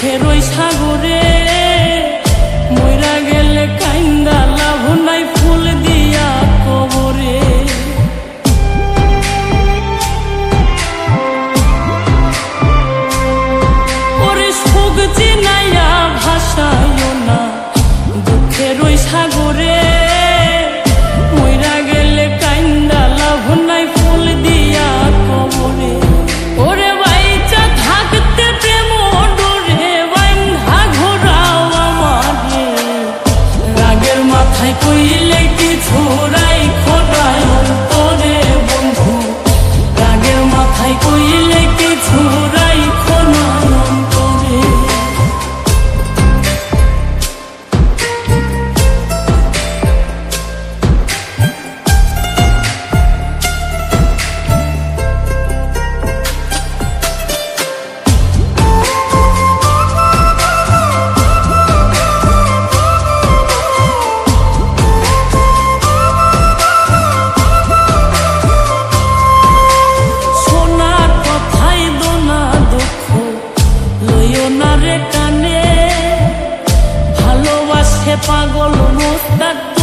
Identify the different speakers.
Speaker 1: দুঃখের ওই সাগরে মইরা গেলে কাইন্দা লাভ নাই ফুল দিয়া কবরে। ওরে সুখ চিনাইয়া ভাসাইও না দুঃখের ওই সাগরে মইরা গেলে কাইন্দা লাভ নাই ফুল দিয়া কবরে। ওরে বাইচা থাকতে প্রেম ডোরে বান্ধা ঘোরাও আমারে, রাগের মাথায় কইলে কিছু রাইখো না অন্তরে বন্ধু, রাগের মাথায় কইলে কিছু রাইখো না অন্তরে। পাগল মোস্তাক